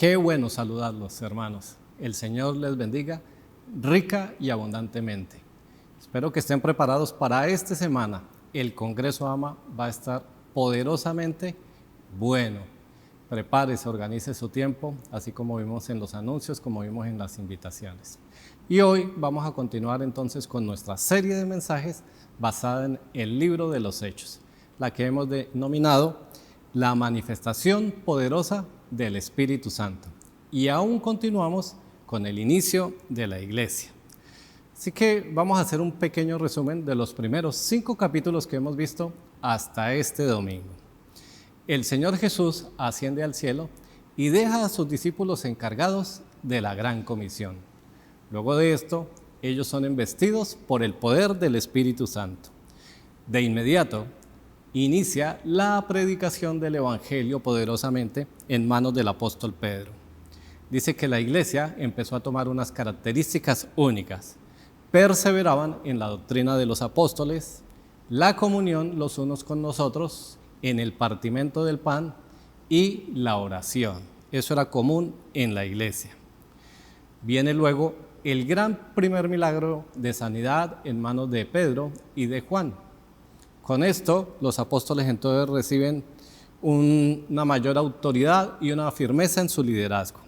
Qué bueno saludarlos, hermanos. El Señor les bendiga rica y abundantemente. Espero que estén preparados para esta semana. El Congreso AMA va a estar poderosamente bueno. Prepárese, organice su tiempo, así como vimos en los anuncios, como vimos en las invitaciones. Y hoy vamos a continuar entonces con nuestra serie de mensajes basada en el libro de los Hechos, la que hemos denominado la manifestación poderosa del Espíritu Santo. Y aún continuamos con el inicio de la iglesia. Así que vamos a hacer un pequeño resumen de los primeros 5 capítulos que hemos visto hasta este domingo. El Señor Jesús asciende al cielo y deja a sus discípulos encargados de la gran comisión. Luego de esto, ellos son embestidos por el poder del Espíritu Santo. De inmediato, inicia la predicación del Evangelio poderosamente en manos del apóstol Pedro. Dice que la iglesia empezó a tomar unas características únicas. Perseveraban en la doctrina de los apóstoles, la comunión los unos con los otros, en el partimiento del pan y la oración. Eso era común en la iglesia. Viene luego el gran primer milagro de sanidad en manos de Pedro y de Juan. Con esto, los apóstoles entonces reciben una mayor autoridad y una firmeza en su liderazgo.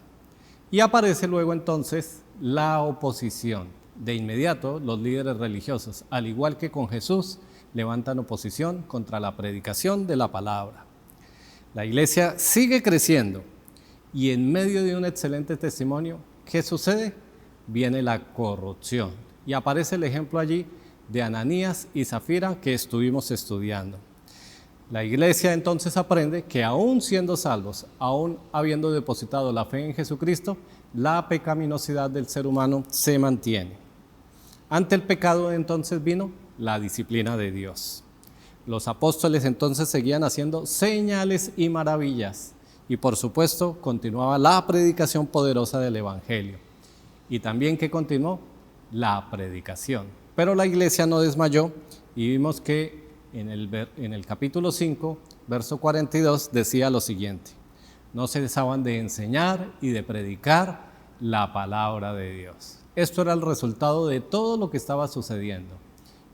Y aparece luego entonces la oposición. De inmediato, los líderes religiosos, al igual que con Jesús, levantan oposición contra la predicación de la palabra. La iglesia sigue creciendo y en medio de un excelente testimonio, ¿qué sucede? Viene la corrupción. Y aparece el ejemplo allí de Ananías y Zafira que estuvimos estudiando. La iglesia entonces aprende que aún siendo salvos, aún habiendo depositado la fe en Jesucristo, la pecaminosidad del ser humano se mantiene. Ante el pecado entonces vino la disciplina de Dios. Los apóstoles entonces seguían haciendo señales y maravillas y por supuesto continuaba la predicación poderosa del Evangelio. Y también que continuó la predicación. Pero la iglesia no desmayó y vimos que en el capítulo 5, verso 42 decía lo siguiente: no cesaban de enseñar y de predicar la palabra de Dios. Esto era el resultado de todo lo que estaba sucediendo.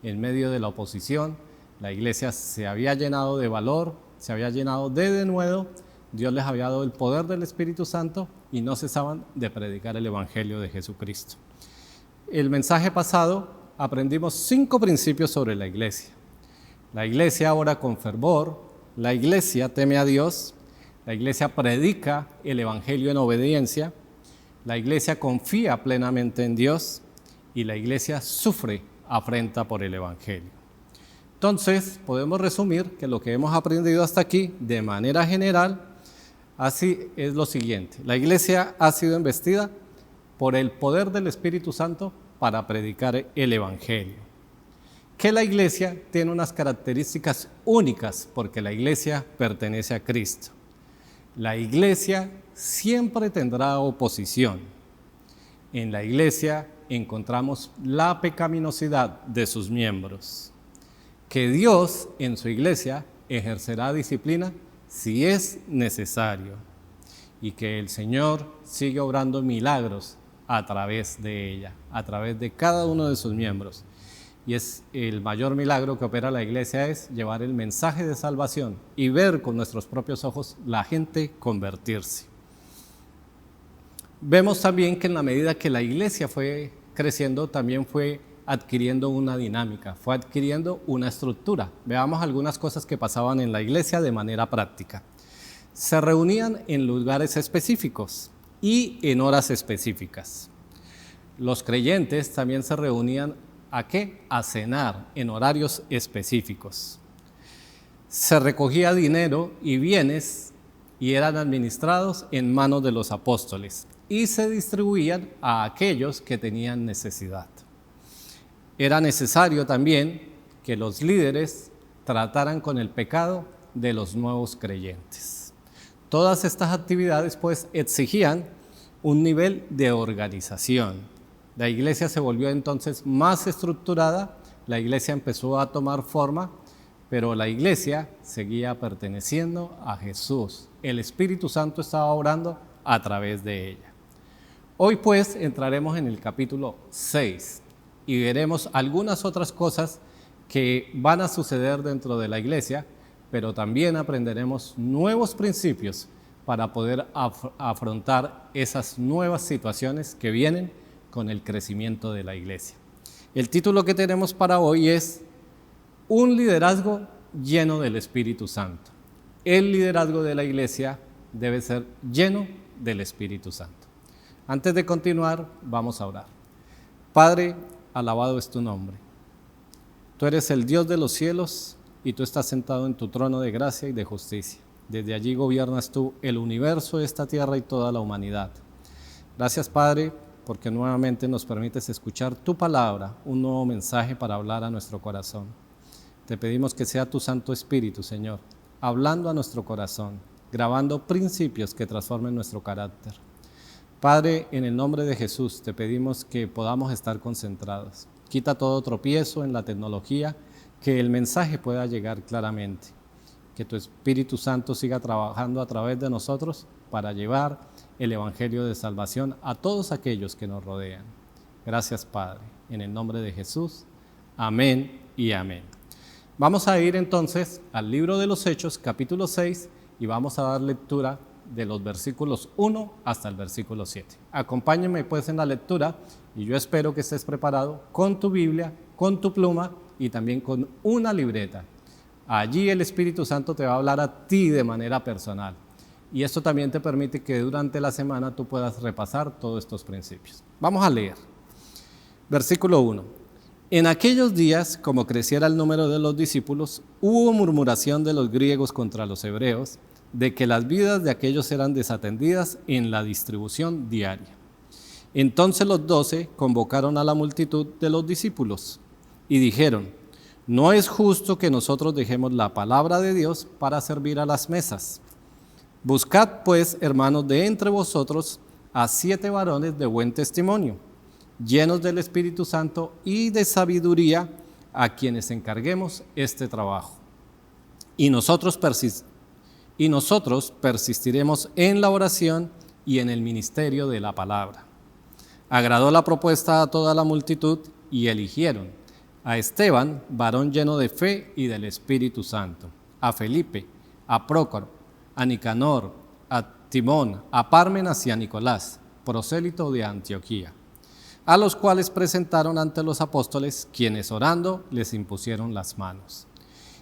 En medio de la oposición, la iglesia se había llenado de valor, se había llenado de denuedo, Dios les había dado el poder del Espíritu Santo y no cesaban de predicar el Evangelio de Jesucristo. El mensaje pasado aprendimos 5 principios sobre la iglesia. La iglesia ora con fervor, la iglesia teme a Dios, la iglesia predica el Evangelio en obediencia, la iglesia confía plenamente en Dios y la iglesia sufre afrenta por el Evangelio. Entonces, podemos resumir que lo que hemos aprendido hasta aquí, de manera general, así es lo siguiente: la iglesia ha sido embestida por el poder del Espíritu Santo para predicar el Evangelio. Que la iglesia tiene unas características únicas porque la iglesia pertenece a Cristo. La iglesia siempre tendrá oposición. En la iglesia encontramos la pecaminosidad de sus miembros. Que Dios en su iglesia ejercerá disciplina si es necesario. Y que el Señor sigue obrando milagros a través de ella, a través de cada uno de sus miembros. Y es el mayor milagro que opera la iglesia es llevar el mensaje de salvación y ver con nuestros propios ojos la gente convertirse. Vemos también que en la medida que la iglesia fue creciendo, también fue adquiriendo una dinámica, fue adquiriendo una estructura. Veamos algunas cosas que pasaban en la iglesia de manera práctica. Se reunían en lugares específicos y en horas específicas. Los creyentes también se reunían ¿a qué? A cenar en horarios específicos. Se recogía dinero y bienes y eran administrados en manos de los apóstoles y se distribuían a aquellos que tenían necesidad. Era necesario también que los líderes trataran con el pecado de los nuevos creyentes. Todas estas actividades pues exigían un nivel de organización. La iglesia se volvió entonces más estructurada, la iglesia empezó a tomar forma, pero la iglesia seguía perteneciendo a Jesús. El Espíritu Santo estaba obrando a través de ella. Hoy pues entraremos en el capítulo 6 y veremos algunas otras cosas que van a suceder dentro de la iglesia, pero también aprenderemos nuevos principios para poder afrontar esas nuevas situaciones que vienen con el crecimiento de la iglesia. El título que tenemos para hoy es Un liderazgo lleno del Espíritu Santo. El liderazgo de la iglesia debe ser lleno del Espíritu Santo. Antes de continuar, vamos a orar. Padre, alabado es tu nombre. Tú eres el Dios de los cielos y tú estás sentado en tu trono de gracia y de justicia. Desde allí gobiernas tú el universo, esta tierra y toda la humanidad. Gracias, Padre, porque nuevamente nos permites escuchar tu palabra, un nuevo mensaje para hablar a nuestro corazón. Te pedimos que sea tu Santo Espíritu, Señor, hablando a nuestro corazón, grabando principios que transformen nuestro carácter. Padre, en el nombre de Jesús, te pedimos que podamos estar concentrados. Quita todo tropiezo en la tecnología, que el mensaje pueda llegar claramente. Que tu Espíritu Santo siga trabajando a través de nosotros para llevar el Evangelio de salvación a todos aquellos que nos rodean. Gracias, Padre, en el nombre de Jesús. Amén y amén. Vamos a ir entonces al libro de los Hechos, capítulo 6, y vamos a dar lectura de los versículos 1 hasta el versículo 7. Acompáñenme pues en la lectura y yo espero que estés preparado con tu Biblia, con tu pluma y también con una libreta. Allí el Espíritu Santo te va a hablar a ti de manera personal. Y esto también te permite que durante la semana tú puedas repasar todos estos principios. Vamos a leer. Versículo 1. En aquellos días, como creciera el número de los discípulos, hubo murmuración de los griegos contra los hebreos, de que las vidas de aquellos eran desatendidas en la distribución diaria. Entonces los 12 convocaron a la multitud de los discípulos y dijeron: no es justo que nosotros dejemos la palabra de Dios para servir a las mesas. Buscad pues, hermanos, de entre vosotros a 7 varones de buen testimonio, llenos del Espíritu Santo y de sabiduría, a quienes encarguemos este trabajo. Y nosotros persistiremos en la oración y en el ministerio de la palabra. Agradó la propuesta a toda la multitud y eligieron a Esteban, varón lleno de fe y del Espíritu Santo, a Felipe, a Prócoro, a Nicanor, a Timón, a Pármenas y a Nicolás, prosélito de Antioquía, a los cuales presentaron ante los apóstoles, quienes orando les impusieron las manos.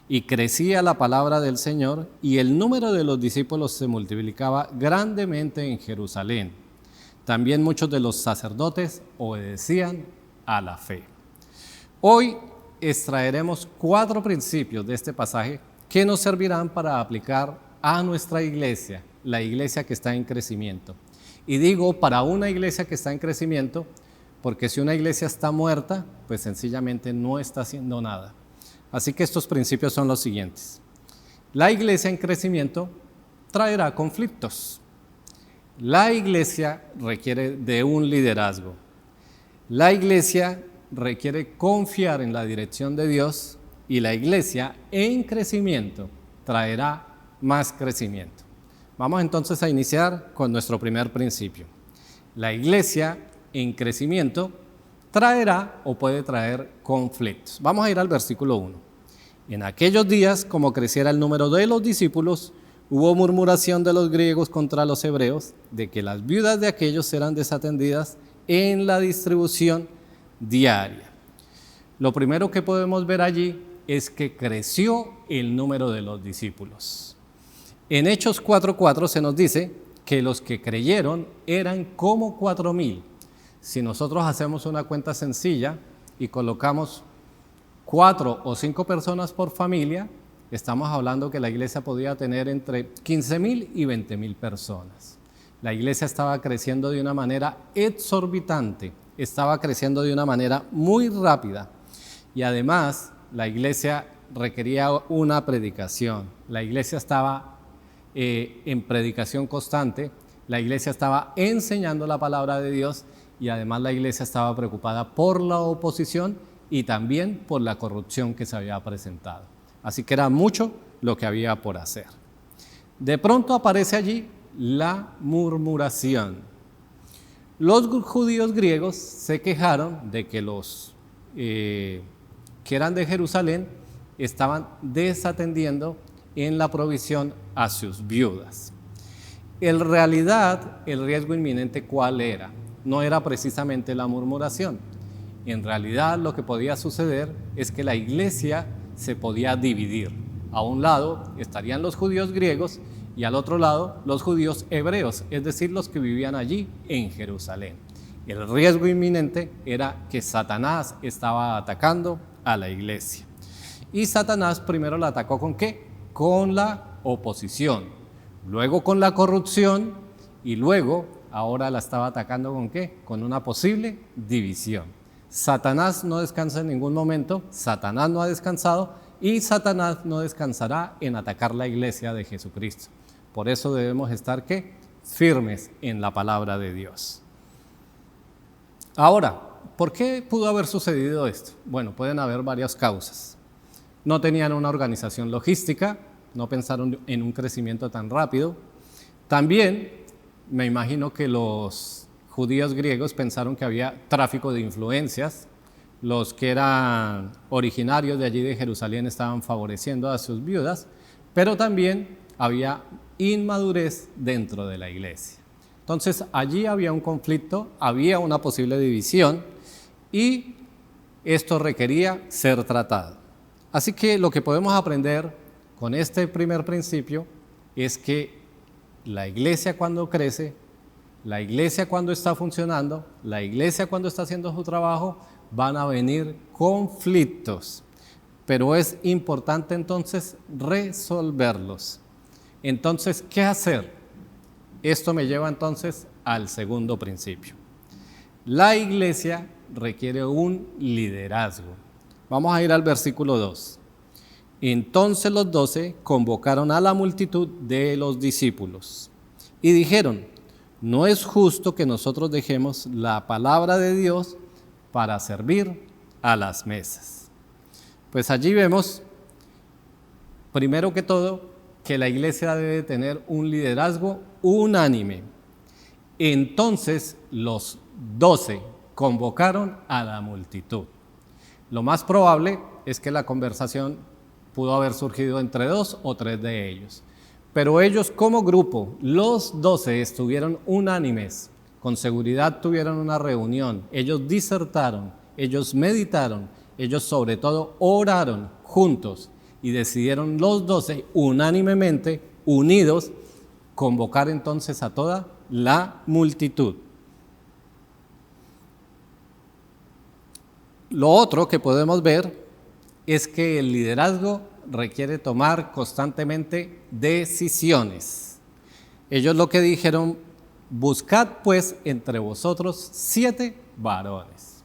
Y crecía la palabra del Señor, y el número de los discípulos se multiplicaba grandemente en Jerusalén. También muchos de los sacerdotes obedecían a la fe. Hoy extraeremos 4 principios de este pasaje que nos servirán para aplicar a nuestra iglesia, la iglesia que está en crecimiento. Y digo para una iglesia que está en crecimiento, porque si una iglesia está muerta, pues sencillamente no está haciendo nada. Así que estos principios son los siguientes. La iglesia en crecimiento traerá conflictos. La iglesia requiere de un liderazgo. La iglesia requiere confiar en la dirección de Dios y la iglesia en crecimiento traerá más crecimiento. Vamos entonces a iniciar con nuestro primer principio. La iglesia en crecimiento traerá o puede traer conflictos. Vamos a ir al versículo 1. En aquellos días, como creciera el número de los discípulos, hubo murmuración de los griegos contra los hebreos, de que las viudas de aquellos eran desatendidas en la distribución diaria. Lo primero que podemos ver allí es que creció el número de los discípulos. En Hechos 4:4 se nos dice que los que creyeron eran como 4,000. Si nosotros hacemos una cuenta sencilla y colocamos 4 o 5 personas por familia, estamos hablando que la iglesia podía tener entre 15,000 y 20,000 personas. La iglesia estaba creciendo de una manera exorbitante, estaba creciendo de una manera muy rápida y además la iglesia requería una predicación. La iglesia estaba en predicación constante, la iglesia estaba enseñando la palabra de Dios y además la iglesia estaba preocupada por la oposición y también por la corrupción que se había presentado. Así que era mucho lo que había por hacer. De pronto aparece allí la murmuración. Los judíos griegos se quejaron de que los que eran de Jerusalén estaban desatendiendo en la provisión a sus viudas. En realidad, el riesgo inminente, ¿cuál era? No era precisamente la murmuración. En realidad, lo que podía suceder es que la iglesia se podía dividir. A un lado estarían los judíos griegos y al otro lado los judíos hebreos, es decir, los que vivían allí en Jerusalén. El riesgo inminente era que Satanás estaba atacando a la iglesia. Y Satanás primero la atacó ¿con qué? Con la oposición, luego con la corrupción y luego ahora la estaba atacando ¿con qué? Con una posible división. Satanás no descansa en ningún momento, Satanás no ha descansado y Satanás no descansará en atacar la iglesia de Jesucristo. Por eso debemos estar ¿qué? Firmes en la palabra de Dios. Ahora, ¿por qué pudo haber sucedido esto? Bueno, pueden haber varias causas. No tenían una organización logística, no pensaron en un crecimiento tan rápido. También me imagino que los judíos griegos pensaron que había tráfico de influencias. Los que eran originarios de allí de Jerusalén estaban favoreciendo a sus viudas, pero también había inmadurez dentro de la iglesia. Entonces allí había un conflicto, había una posible división y esto requería ser tratado. Así que lo que podemos aprender con este primer principio es que la iglesia cuando crece, la iglesia cuando está funcionando, la iglesia cuando está haciendo su trabajo, van a venir conflictos, pero es importante entonces resolverlos. Entonces, ¿qué hacer? Esto me lleva entonces al segundo principio. La iglesia requiere un liderazgo. Vamos a ir al versículo 2. Entonces los 12 convocaron a la multitud de los discípulos y dijeron: no es justo que nosotros dejemos la palabra de Dios para servir a las mesas. Pues allí vemos, primero que todo, que la iglesia debe tener un liderazgo unánime. Entonces los 12 convocaron a la multitud. Lo más probable es que la conversación pudo haber surgido entre 2 o 3 de ellos. Pero ellos como grupo, los 12 estuvieron unánimes. Con seguridad tuvieron una reunión. Ellos disertaron, ellos meditaron, ellos sobre todo oraron juntos y decidieron los 12 unánimemente, unidos, convocar entonces a toda la multitud. Lo otro que podemos ver es que el liderazgo requiere tomar constantemente decisiones. Ellos lo que dijeron: buscad pues entre vosotros 7 varones.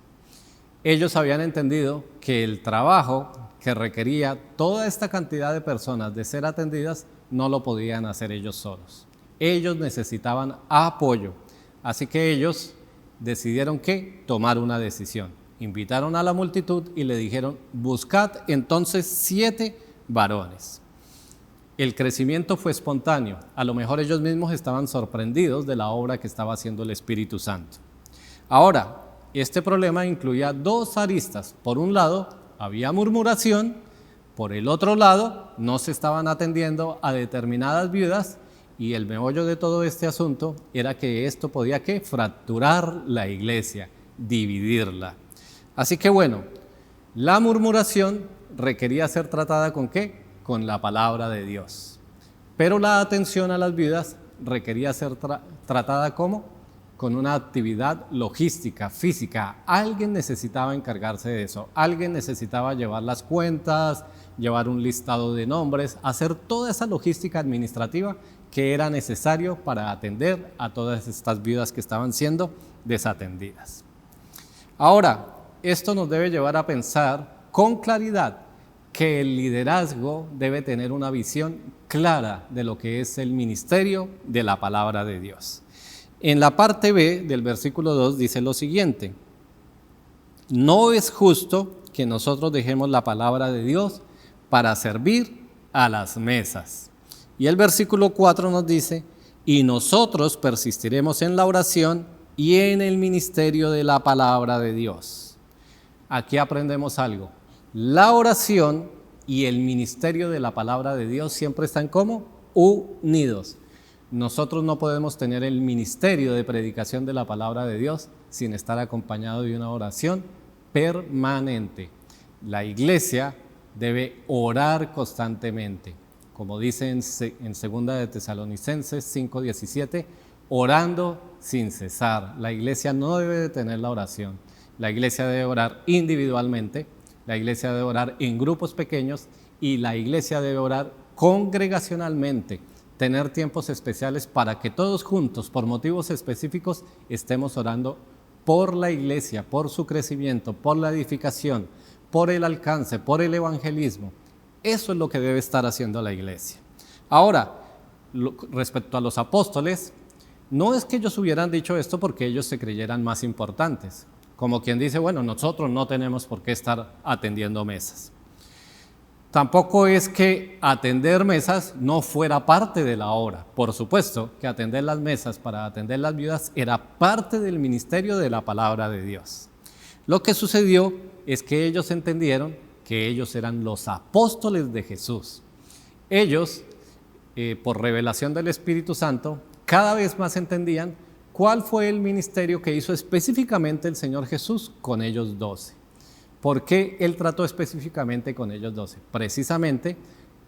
Ellos habían entendido que el trabajo que requería toda esta cantidad de personas de ser atendidas no lo podían hacer ellos solos. Ellos necesitaban apoyo. Así que ellos decidieron que tomar una decisión. Invitaron a la multitud y le dijeron: buscad entonces 7 varones. El crecimiento fue espontáneo. A lo mejor ellos mismos estaban sorprendidos de la obra que estaba haciendo el Espíritu Santo. Ahora, este problema incluía 2 aristas. Por un lado, había murmuración. Por el otro lado, no se estaban atendiendo a determinadas viudas. Y el meollo de todo este asunto era que esto podía ¿qué? Fracturar la iglesia, dividirla. Así que bueno, la murmuración requería ser tratada ¿con qué? Con la palabra de Dios. Pero la atención a las viudas requería ser tratada ¿cómo? Con una actividad logística, física. Alguien necesitaba encargarse de eso. Alguien necesitaba llevar las cuentas, llevar un listado de nombres, hacer toda esa logística administrativa que era necesario para atender a todas estas viudas que estaban siendo desatendidas. Ahora, esto nos debe llevar a pensar con claridad que el liderazgo debe tener una visión clara de lo que es el ministerio de la palabra de Dios. En la parte B del versículo 2 dice lo siguiente: no es justo que nosotros dejemos la palabra de Dios para servir a las mesas. Y el versículo 4 nos dice: y nosotros persistiremos en la oración y en el ministerio de la palabra de Dios. Aquí aprendemos algo. La oración y el ministerio de la palabra de Dios siempre están como unidos. Nosotros no podemos tener el ministerio de predicación de la palabra de Dios sin estar acompañado de una oración permanente. La iglesia debe orar constantemente, como dice en 2 de Tesalonicenses 5:17, orando sin cesar. La iglesia no debe detener la oración. La iglesia debe orar individualmente, la iglesia debe orar en grupos pequeños y la iglesia debe orar congregacionalmente, tener tiempos especiales para que todos juntos, por motivos específicos, estemos orando por la iglesia, por su crecimiento, por la edificación, por el alcance, por el evangelismo. Eso es lo que debe estar haciendo la iglesia. Ahora, respecto a los apóstoles, no es que ellos hubieran dicho esto porque ellos se creyeran más importantes. Como quien dice, bueno, nosotros no tenemos por qué estar atendiendo mesas. Tampoco es que atender mesas no fuera parte de la obra. Por supuesto que atender las mesas para atender las viudas era parte del ministerio de la palabra de Dios. Lo que sucedió es que ellos entendieron que ellos eran los apóstoles de Jesús. Ellos, por revelación del Espíritu Santo, cada vez más entendían cuál fue el ministerio que hizo específicamente el Señor Jesús con ellos 12. ¿Por qué Él trató específicamente con ellos 12? Precisamente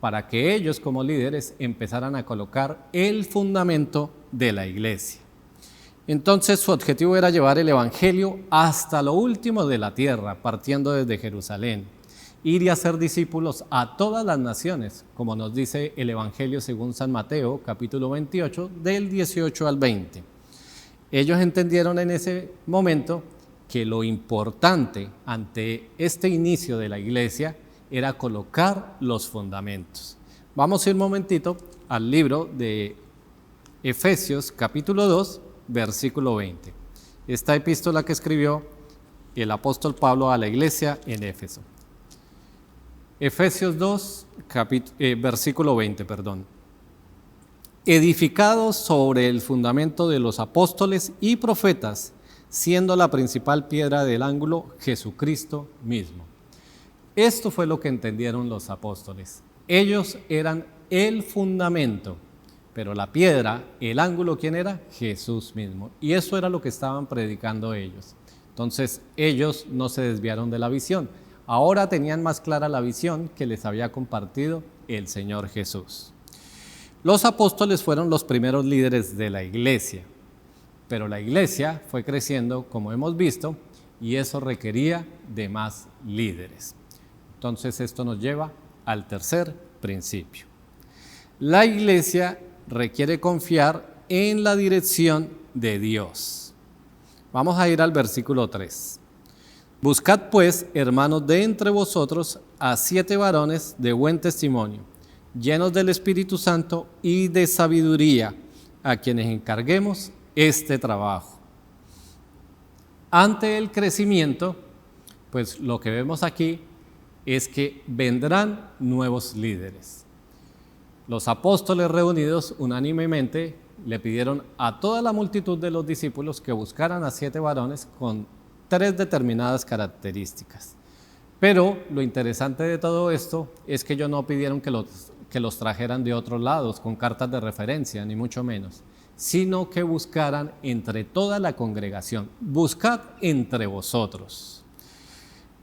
para que ellos como líderes empezaran a colocar el fundamento de la iglesia. Entonces su objetivo era llevar el evangelio hasta lo último de la tierra, partiendo desde Jerusalén, ir y hacer discípulos a todas las naciones, como nos dice el evangelio según San Mateo, capítulo 28, del 18 al 20. Ellos entendieron en ese momento que lo importante ante este inicio de la iglesia era colocar los fundamentos. Vamos a ir un momentito al libro de Efesios, capítulo 2, versículo 20. Esta epístola que escribió el apóstol Pablo a la iglesia en Éfeso. Efesios 2, versículo 20, edificados sobre el fundamento de los apóstoles y profetas, siendo la principal piedra del ángulo Jesucristo mismo. Esto fue lo que entendieron los apóstoles. Ellos eran el fundamento, pero la piedra, el ángulo, ¿quién era? Jesús mismo. Y eso era lo que estaban predicando ellos. Entonces, ellos no se desviaron de la visión. Ahora tenían más clara la visión que les había compartido el Señor Jesús. Los apóstoles fueron los primeros líderes de la iglesia, pero la iglesia fue creciendo, como hemos visto, y eso requería de más líderes. Entonces, esto nos lleva al tercer principio. La iglesia requiere confiar en la dirección de Dios. Vamos a ir al versículo 3. Buscad pues, hermanos, de entre vosotros a 7 varones de buen testimonio, llenos del Espíritu Santo y de sabiduría, a quienes encarguemos este trabajo. Ante el crecimiento, pues lo que vemos aquí es que vendrán nuevos líderes. Los apóstoles reunidos unánimemente le pidieron a toda la multitud de los discípulos que buscaran a 7 varones con 3 determinadas características. Pero lo interesante de todo esto es que ellos no pidieron que los trajeran de otros lados con cartas de referencia, ni mucho menos, sino que buscaran entre toda la congregación. Buscad entre vosotros.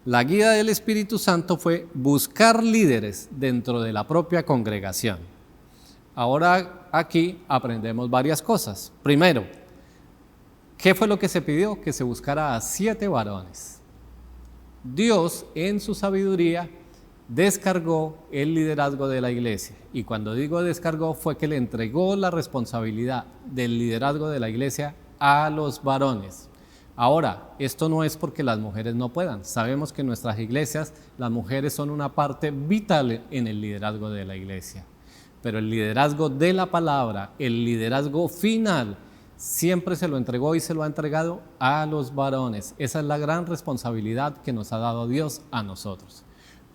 La guía del Espíritu Santo fue buscar líderes dentro de la propia congregación. Ahora aquí aprendemos varias cosas. Primero, ¿qué fue lo que se pidió? Que se buscara a 7 varones. Dios, en su sabiduría, descargó el liderazgo de la iglesia. Y cuando digo descargó, fue que le entregó la responsabilidad del liderazgo de la iglesia a los varones. Ahora, esto no es porque las mujeres no puedan. Sabemos que en nuestras iglesias las mujeres son una parte vital en el liderazgo de la iglesia. Pero el liderazgo de la palabra, el liderazgo final, siempre se lo entregó y se lo ha entregado a los varones. Esa es la gran responsabilidad que nos ha dado Dios a nosotros.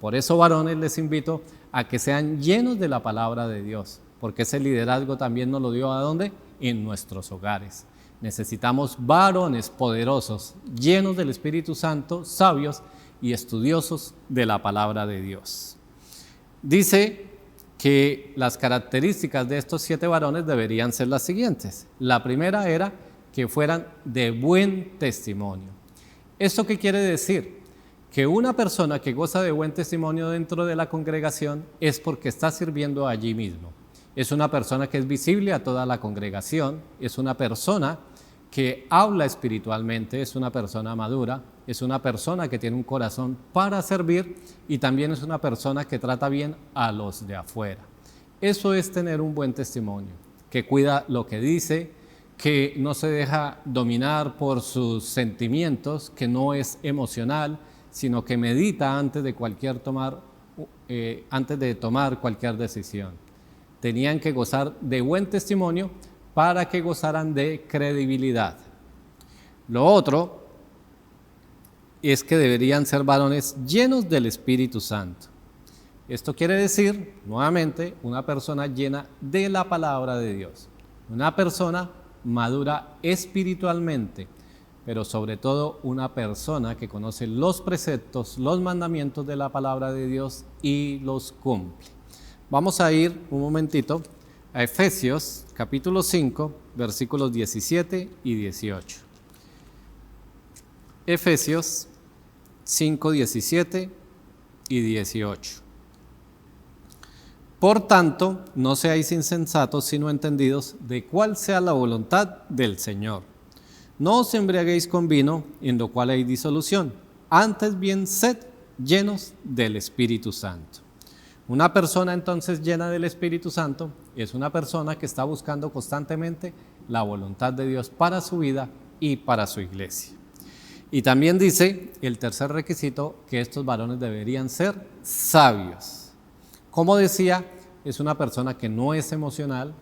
Por eso, varones, les invito a que sean llenos de la palabra de Dios, porque ese liderazgo también nos lo dio ¿a dónde? en nuestros hogares. Necesitamos varones poderosos, llenos del Espíritu Santo, sabios y estudiosos de la palabra de Dios. Dice que las características de estos 7 varones deberían ser las siguientes. La primera era que fueran de buen testimonio. ¿Esto qué quiere decir? Que una persona que goza de buen testimonio dentro de la congregación es porque está sirviendo allí mismo. Es una persona que es visible a toda la congregación, es una persona que habla espiritualmente, es una persona madura, es una persona que tiene un corazón para servir y también es una persona que trata bien a los de afuera. Eso es tener un buen testimonio, que cuida lo que dice, que no se deja dominar por sus sentimientos, que no es emocional, sino que medita antes de tomar cualquier decisión. Tenían que gozar de buen testimonio para que gozaran de credibilidad. Lo otro es que deberían ser varones llenos del Espíritu Santo. Esto quiere decir, nuevamente, una persona llena de la palabra de Dios, una persona madura espiritualmente, pero sobre todo una persona que conoce los preceptos, los mandamientos de la palabra de Dios y los cumple. Vamos a ir un momentito a Efesios capítulo 5, versículos 17 y 18. Efesios 5, 17 y 18. Por tanto, no seáis insensatos, sino entendidos de cuál sea la voluntad del Señor. No os embriaguéis con vino, en lo cual hay disolución, antes bien sed llenos del Espíritu Santo. Una persona entonces llena del Espíritu Santo es una persona que está buscando constantemente la voluntad de Dios para su vida y para su iglesia. Y también dice el tercer requisito que estos varones deberían ser sabios. Como decía, es una persona que no es emocional,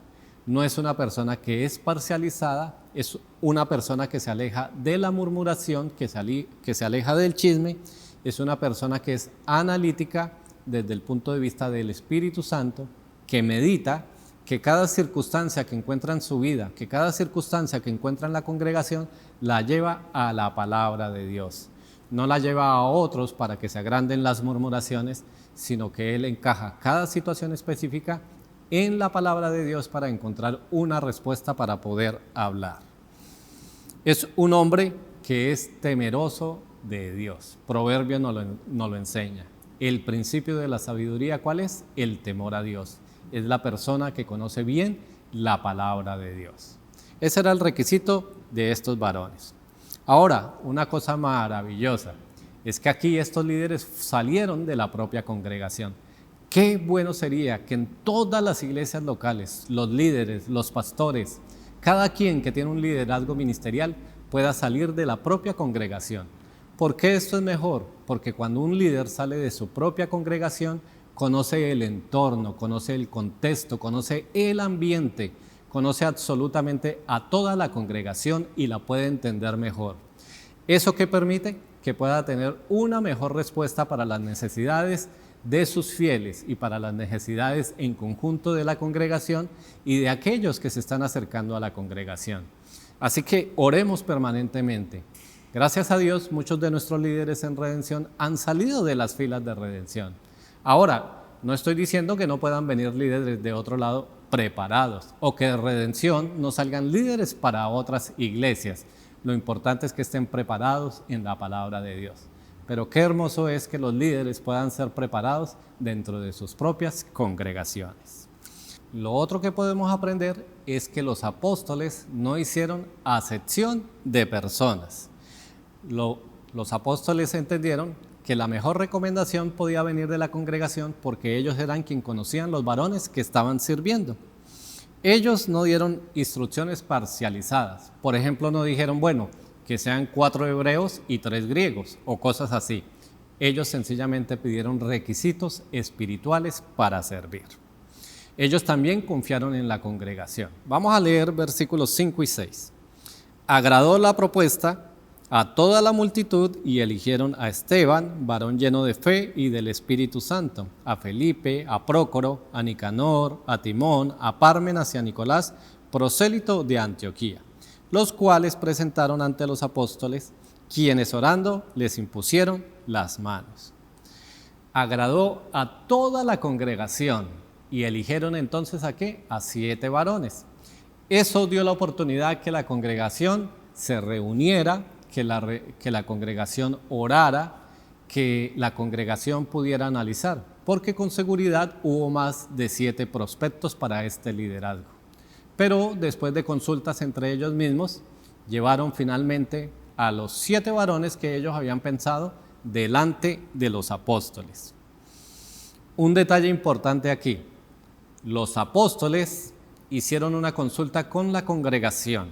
no es una persona que es parcializada, es una persona que se aleja de la murmuración, que se aleja del chisme, es una persona que es analítica desde el punto de vista del Espíritu Santo, que medita, que cada circunstancia que encuentra en su vida, que cada circunstancia que encuentra en la congregación, la lleva a la palabra de Dios. No la lleva a otros para que se agranden las murmuraciones, sino que él encaja cada situación específica en la palabra de Dios para encontrar una respuesta para poder hablar. Es un hombre que es temeroso de Dios. Proverbio nos lo enseña. El principio de la sabiduría, ¿cuál es? El temor a Dios. Es la persona que conoce bien la palabra de Dios. Ese era el requisito de estos varones. Ahora, una cosa maravillosa es que aquí estos líderes salieron de la propia congregación. Qué bueno sería que en todas las iglesias locales, los líderes, los pastores, cada quien que tiene un liderazgo ministerial pueda salir de la propia congregación. ¿Por qué esto es mejor? Porque cuando un líder sale de su propia congregación, conoce el entorno, conoce el contexto, conoce el ambiente, conoce absolutamente a toda la congregación y la puede entender mejor. ¿Eso qué permite? Que pueda tener una mejor respuesta para las necesidades de sus fieles y para las necesidades en conjunto de la congregación y de aquellos que se están acercando a la congregación. Así que oremos permanentemente. Gracias a Dios, muchos de nuestros líderes en Redención han salido de las filas de Redención. Ahora, no estoy diciendo que no puedan venir líderes de otro lado preparados o que de Redención no salgan líderes para otras iglesias. Lo importante es que estén preparados en la palabra de Dios. Pero qué hermoso es que los líderes puedan ser preparados dentro de sus propias congregaciones. Lo otro que podemos aprender es que los apóstoles no hicieron acepción de personas. Los apóstoles entendieron que la mejor recomendación podía venir de la congregación porque ellos eran quienes conocían los varones que estaban sirviendo. Ellos no dieron instrucciones parcializadas. Por ejemplo, no dijeron, bueno, que sean 4 hebreos y 3 griegos o cosas así. Ellos sencillamente pidieron requisitos espirituales para servir. Ellos también confiaron en la congregación. Vamos a leer versículos 5 y 6. Agradó la propuesta a toda la multitud y eligieron a Esteban, varón lleno de fe y del Espíritu Santo, a Felipe, a Prócoro, a Nicanor, a Timón, a Pármenas y a Nicolás, prosélito de Antioquía, los cuales presentaron ante los apóstoles, quienes orando les impusieron las manos. Agradó a toda la congregación y eligieron entonces ¿a qué? A 7 varones. Eso dio la oportunidad que la congregación se reuniera, que la congregación orara, que la congregación pudiera analizar, porque con seguridad hubo más de 7 prospectos para este liderazgo. Pero después de consultas entre ellos mismos, llevaron finalmente a los 7 varones que ellos habían pensado delante de los apóstoles. Un detalle importante aquí: los apóstoles hicieron una consulta con la congregación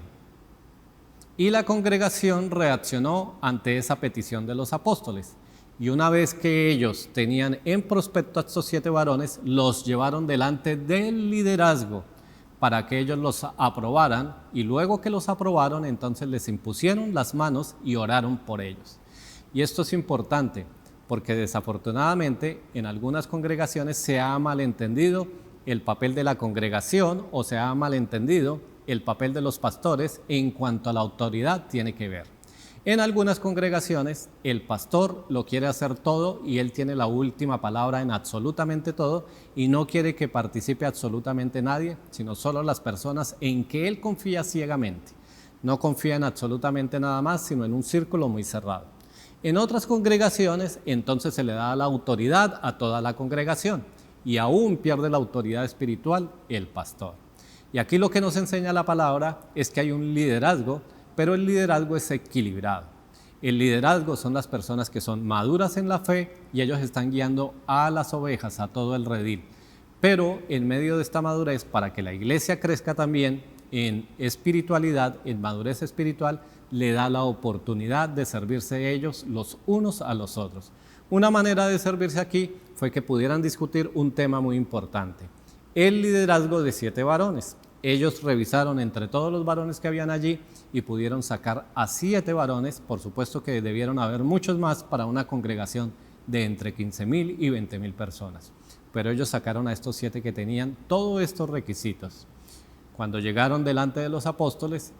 y la congregación reaccionó ante esa petición de los apóstoles. Y una vez que ellos tenían en prospecto a estos 7 varones, los llevaron delante del liderazgo para que ellos los aprobaran, y luego que los aprobaron, entonces les impusieron las manos y oraron por ellos. Y esto es importante, porque desafortunadamente en algunas congregaciones se ha malentendido el papel de la congregación o se ha malentendido el papel de los pastores en cuanto a la autoridad tiene que ver. En algunas congregaciones el pastor lo quiere hacer todo y él tiene la última palabra en absolutamente todo y no quiere que participe absolutamente nadie, sino solo las personas en que él confía ciegamente. No confía en absolutamente nada más, sino en un círculo muy cerrado. En otras congregaciones entonces se le da la autoridad a toda la congregación y aún pierde la autoridad espiritual el pastor. Y aquí lo que nos enseña la palabra es que hay un liderazgo, pero el liderazgo es equilibrado. El liderazgo son las personas que son maduras en la fe y ellos están guiando a las ovejas, a todo el redil. Pero en medio de esta madurez, para que la iglesia crezca también en espiritualidad, en madurez espiritual, le da la oportunidad de servirse ellos los unos a los otros. Una manera de servirse aquí fue que pudieran discutir un tema muy importante: el liderazgo de 7 varones. Ellos revisaron entre todos los varones que habían allí y pudieron sacar a 7 varones. Por supuesto que debieron haber muchos más para una congregación de entre 15,000 y 20,000 personas. Pero ellos sacaron a estos 7 que tenían todos estos requisitos. Cuando llegaron delante de los apóstoles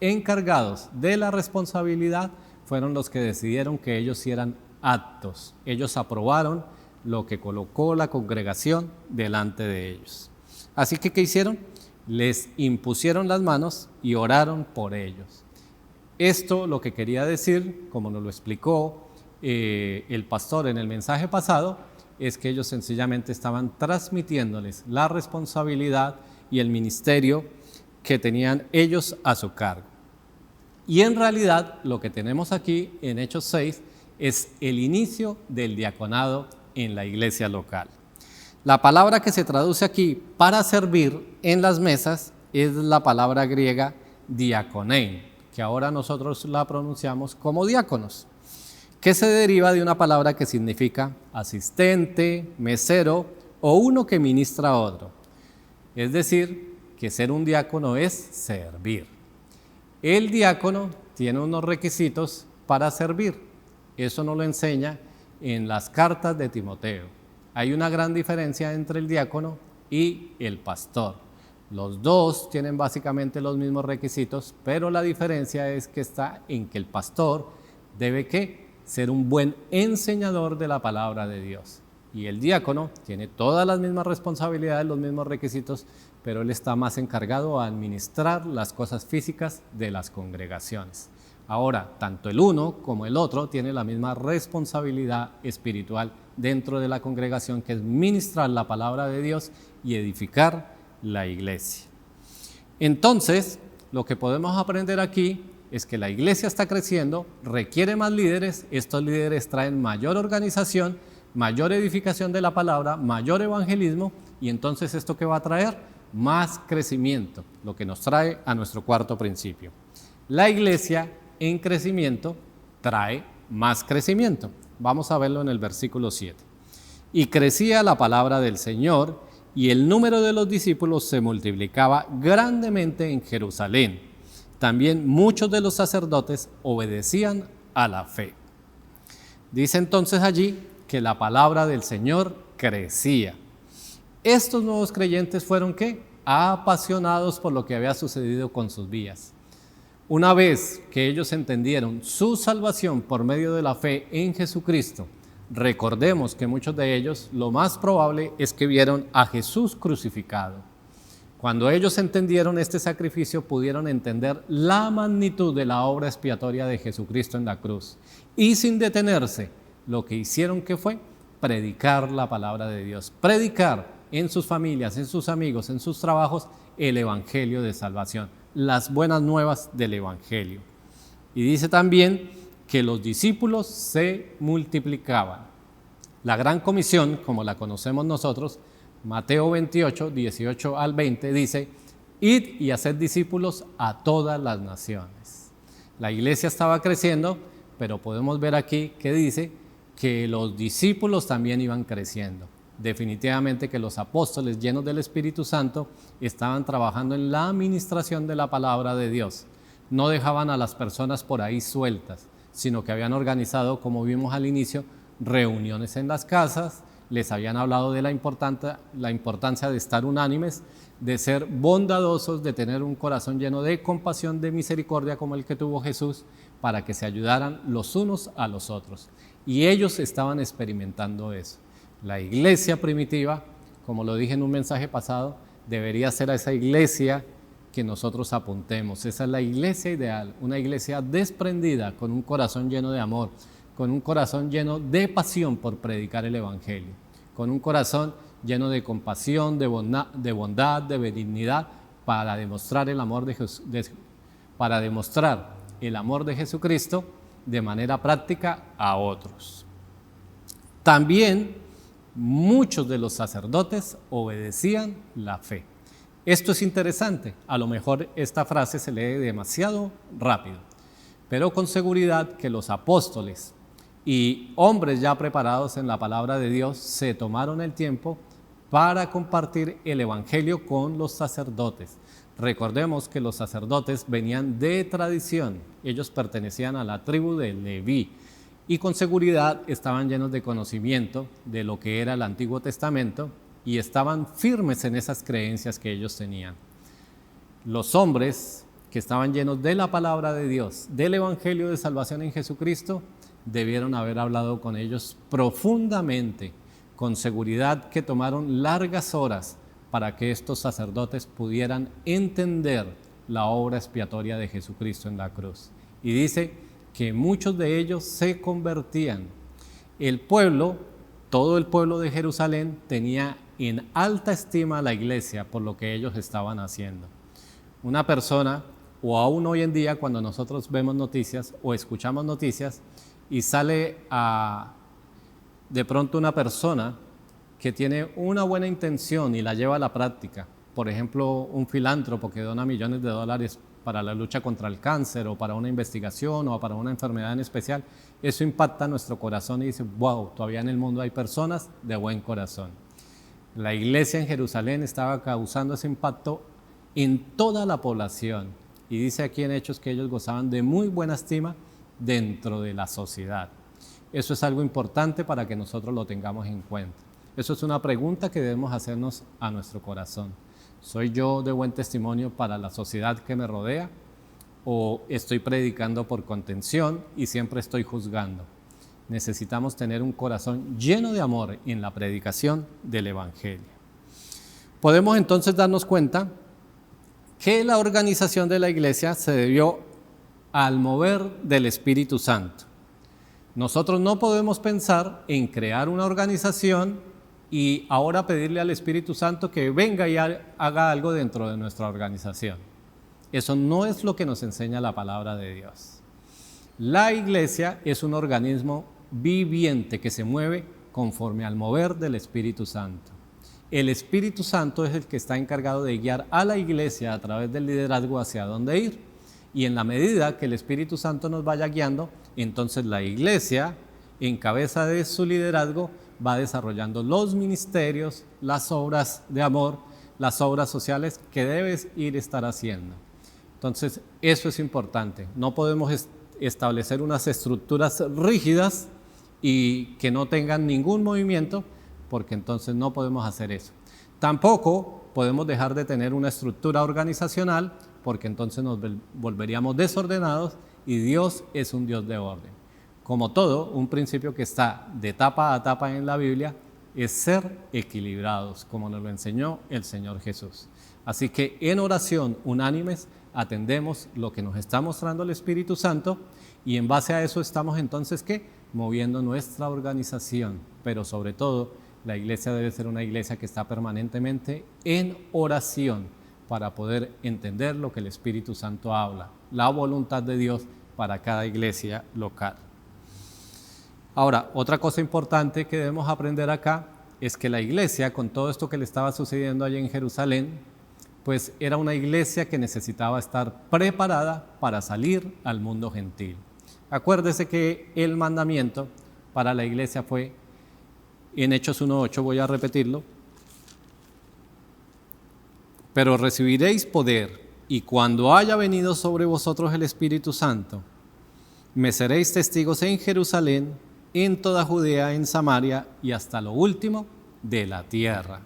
encargados de la responsabilidad fueron los que decidieron que ellos sí eran aptos. Ellos aprobaron lo que colocó la congregación delante de ellos. Así que, ¿qué hicieron? Les impusieron las manos y oraron por ellos. Esto lo que quería decir, como nos lo explicó el pastor en el mensaje pasado, es que ellos sencillamente estaban transmitiéndoles la responsabilidad y el ministerio que tenían ellos a su cargo. Y en realidad lo que tenemos aquí en Hechos 6 es el inicio del diaconado en la iglesia local. La palabra que se traduce aquí para servir en las mesas es la palabra griega diakonein, que ahora nosotros la pronunciamos como diáconos, que se deriva de una palabra que significa asistente, mesero o uno que ministra a otro. Es decir, que ser un diácono es servir. El diácono tiene unos requisitos para servir. Eso nos lo enseña en las cartas de Timoteo. Hay una gran diferencia entre el diácono y el pastor. Los dos tienen básicamente los mismos requisitos, pero la diferencia es que está en que el pastor debe ser un buen enseñador de la palabra de Dios. Y el diácono tiene todas las mismas responsabilidades, los mismos requisitos, pero él está más encargado a administrar las cosas físicas de las congregaciones. Ahora, tanto el uno como el otro tienen la misma responsabilidad espiritual dentro de la congregación, que es ministrar la palabra de Dios y edificar la iglesia. Entonces, lo que podemos aprender aquí es que la iglesia está creciendo, requiere más líderes, estos líderes traen mayor organización, mayor edificación de la palabra, mayor evangelismo, y entonces ¿esto qué va a traer? Más crecimiento, lo que nos trae a nuestro cuarto principio. La iglesia en crecimiento trae más crecimiento. Vamos a verlo en el versículo 7. Y crecía la palabra del Señor, y el número de los discípulos se multiplicaba grandemente en Jerusalén. También muchos de los sacerdotes obedecían a la fe. Dice entonces allí que la palabra del Señor crecía. Estos nuevos creyentes fueron ¿qué? apasionados por lo que había sucedido con sus vidas. Una vez que ellos entendieron su salvación por medio de la fe en Jesucristo, recordemos que muchos de ellos, lo más probable es que vieron a Jesús crucificado. Cuando ellos entendieron este sacrificio, pudieron entender la magnitud de la obra expiatoria de Jesucristo en la cruz. Y sin detenerse, lo que hicieron que fue predicar la palabra de Dios, predicar en sus familias, en sus amigos, en sus trabajos, el evangelio de salvación, las buenas nuevas del evangelio. Y dice también que los discípulos se multiplicaban. La gran comisión, como la conocemos nosotros, Mateo 28, 18 al 20, dice: id y haced discípulos a todas las naciones. La iglesia estaba creciendo, pero podemos ver aquí que dice que los discípulos también iban creciendo. Definitivamente que los apóstoles llenos del Espíritu Santo estaban trabajando en la administración de la palabra de Dios. No dejaban a las personas por ahí sueltas, sino que habían organizado, como vimos al inicio, reuniones en las casas, les habían hablado de la importancia de estar unánimes, de ser bondadosos, de tener un corazón lleno de compasión, de misericordia como el que tuvo Jesús, para que se ayudaran los unos a los otros. Y ellos estaban experimentando eso. La iglesia primitiva, como lo dije en un mensaje pasado, debería ser a esa iglesia que nosotros apuntemos. Esa es la iglesia ideal, una iglesia desprendida, con un corazón lleno de amor, con un corazón lleno de pasión por predicar el evangelio, con un corazón lleno de compasión, de bondad, de benignidad, para demostrar el amor de Jesucristo de manera práctica a otros. También muchos de los sacerdotes obedecían la fe. Esto es interesante, a lo mejor esta frase se lee demasiado rápido, pero con seguridad que los apóstoles y hombres ya preparados en la palabra de Dios se tomaron el tiempo para compartir el evangelio con los sacerdotes. Recordemos que los sacerdotes venían de tradición, ellos pertenecían a la tribu de Leví y con seguridad estaban llenos de conocimiento de lo que era el Antiguo Testamento y estaban firmes en esas creencias que ellos tenían. Los hombres que estaban llenos de la palabra de Dios, del evangelio de salvación en Jesucristo, debieron haber hablado con ellos profundamente, con seguridad que tomaron largas horas para que estos sacerdotes pudieran entender la obra expiatoria de Jesucristo en la cruz. Y dice que muchos de ellos se convertían. El pueblo, todo el pueblo de Jerusalén, tenía en alta estima a la iglesia por lo que ellos estaban haciendo. Una persona, o aún hoy en día cuando nosotros vemos noticias o escuchamos noticias, y sale de pronto una persona que tiene una buena intención y la lleva a la práctica. Por ejemplo, un filántropo que dona millones de dólares para la lucha contra el cáncer o para una investigación o para una enfermedad en especial. Eso impacta nuestro corazón y dice, wow, todavía en el mundo hay personas de buen corazón. La iglesia en Jerusalén estaba causando ese impacto en toda la población. Y dice aquí en Hechos que ellos gozaban de muy buena estima dentro de la sociedad. Eso es algo importante para que nosotros lo tengamos en cuenta. Eso es una pregunta que debemos hacernos a nuestro corazón. ¿Soy yo de buen testimonio para la sociedad que me rodea? ¿O estoy predicando por contención y siempre estoy juzgando? Necesitamos tener un corazón lleno de amor en la predicación del evangelio. Podemos entonces darnos cuenta que la organización de la iglesia se debió al mover del Espíritu Santo. Nosotros no podemos pensar en crear una organización y ahora pedirle al Espíritu Santo que venga y haga algo dentro de nuestra organización. Eso no es lo que nos enseña la palabra de Dios. La iglesia es un organismo viviente que se mueve conforme al mover del Espíritu Santo. El Espíritu Santo es el que está encargado de guiar a la iglesia a través del liderazgo hacia dónde ir. Y en la medida que el Espíritu Santo nos vaya guiando, entonces la iglesia, en cabeza de su liderazgo, va desarrollando los ministerios, las obras de amor, las obras sociales que debes estar haciendo. Entonces, eso es importante. No podemos establecer unas estructuras rígidas y que no tengan ningún movimiento, porque entonces no podemos hacer eso. Tampoco podemos dejar de tener una estructura organizacional, porque entonces nos volveríamos desordenados, y Dios es un Dios de orden. Como todo, un principio que está de tapa a tapa en la Biblia es ser equilibrados, como nos lo enseñó el Señor Jesús. Así que en oración unánimes atendemos lo que nos está mostrando el Espíritu Santo, y en base a eso estamos entonces, ¿qué? Moviendo nuestra organización, pero sobre todo la iglesia debe ser una iglesia que está permanentemente en oración para poder entender lo que el Espíritu Santo habla, la voluntad de Dios para cada iglesia local. Ahora, otra cosa importante que debemos aprender acá es que la iglesia, con todo esto que le estaba sucediendo allí en Jerusalén, pues era una iglesia que necesitaba estar preparada para salir al mundo gentil. Acuérdese que el mandamiento para la iglesia fue en Hechos 1:8, voy a repetirlo: pero recibiréis poder, y cuando haya venido sobre vosotros el Espíritu Santo, me seréis testigos en Jerusalén, en toda Judea, en Samaria y hasta lo último de la tierra.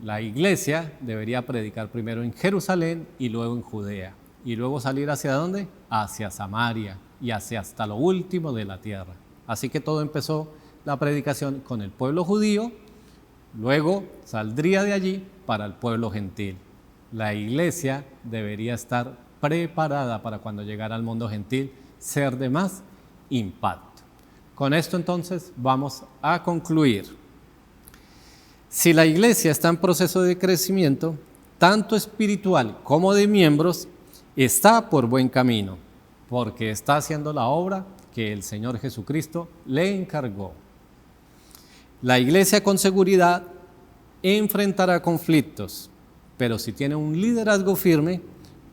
La iglesia debería predicar primero en Jerusalén y luego en Judea, y luego salir ¿hacia dónde? Hacia Samaria y hacia hasta lo último de la tierra. Así que todo empezó la predicación con el pueblo judío, luego saldría de allí para el pueblo gentil. La iglesia debería estar preparada para cuando llegara al mundo gentil ser de más impacto. Con esto entonces vamos a concluir. Si la iglesia está en proceso de crecimiento, tanto espiritual como de miembros, está por buen camino, porque está haciendo la obra que el Señor Jesucristo le encargó. La iglesia con seguridad enfrentará conflictos, pero si tiene un liderazgo firme,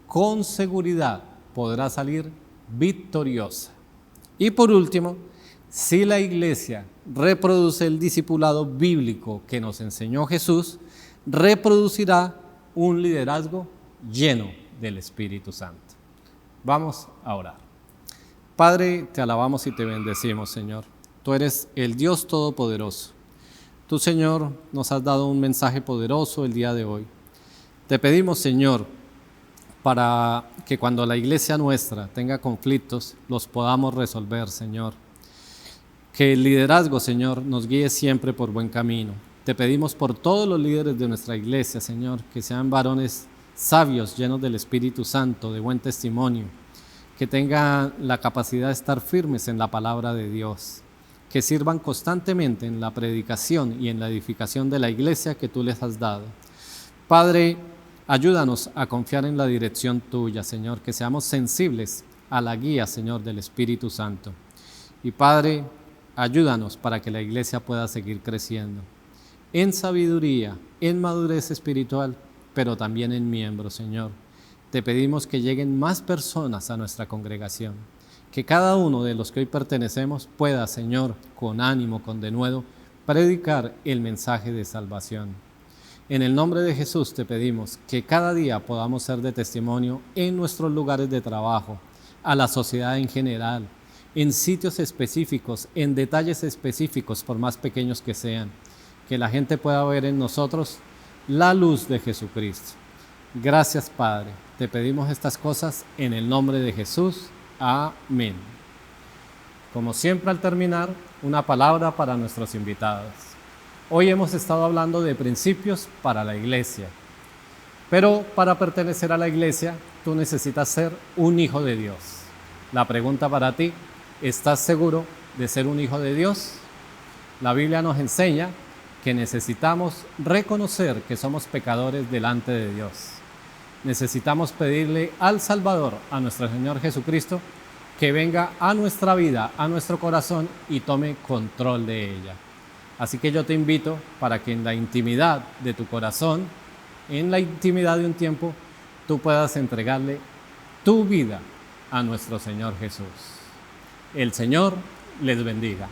con seguridad podrá salir victoriosa. Y por último, si la iglesia reproduce el discipulado bíblico que nos enseñó Jesús, reproducirá un liderazgo lleno del Espíritu Santo. Vamos a orar. Padre, te alabamos y te bendecimos, Señor. Tú eres el Dios Todopoderoso. Tú, Señor, nos has dado un mensaje poderoso el día de hoy. Te pedimos, Señor, para que cuando la iglesia nuestra tenga conflictos, los podamos resolver, Señor. Que el liderazgo, Señor, nos guíe siempre por buen camino. Te pedimos por todos los líderes de nuestra iglesia, Señor, que sean varones sabios, llenos del Espíritu Santo, de buen testimonio, que tengan la capacidad de estar firmes en la palabra de Dios, que sirvan constantemente en la predicación y en la edificación de la iglesia que tú les has dado. Padre, ayúdanos a confiar en la dirección tuya, Señor, que seamos sensibles a la guía, Señor, del Espíritu Santo. Y Padre, ayúdanos para que la iglesia pueda seguir creciendo en sabiduría, en madurez espiritual, pero también en miembros, Señor. Te pedimos que lleguen más personas a nuestra congregación, que cada uno de los que hoy pertenecemos pueda, Señor, con ánimo, con denuedo, predicar el mensaje de salvación. En el nombre de Jesús te pedimos que cada día podamos ser de testimonio en nuestros lugares de trabajo, a la sociedad en general, en sitios específicos, en detalles específicos, por más pequeños que sean, que la gente pueda ver en nosotros la luz de Jesucristo. Gracias, Padre. Te pedimos estas cosas en el nombre de Jesús. Amén. Como siempre, al terminar, una palabra para nuestros invitados. Hoy hemos estado hablando de principios para la iglesia, pero para pertenecer a la iglesia, tú necesitas ser un hijo de Dios. La pregunta para ti: ¿estás seguro de ser un hijo de Dios? La Biblia nos enseña que necesitamos reconocer que somos pecadores delante de Dios. Necesitamos pedirle al Salvador, a nuestro Señor Jesucristo, que venga a nuestra vida, a nuestro corazón y tome control de ella. Así que yo te invito para que en la intimidad de tu corazón, en la intimidad de un tiempo, tú puedas entregarle tu vida a nuestro Señor Jesús. El Señor les bendiga.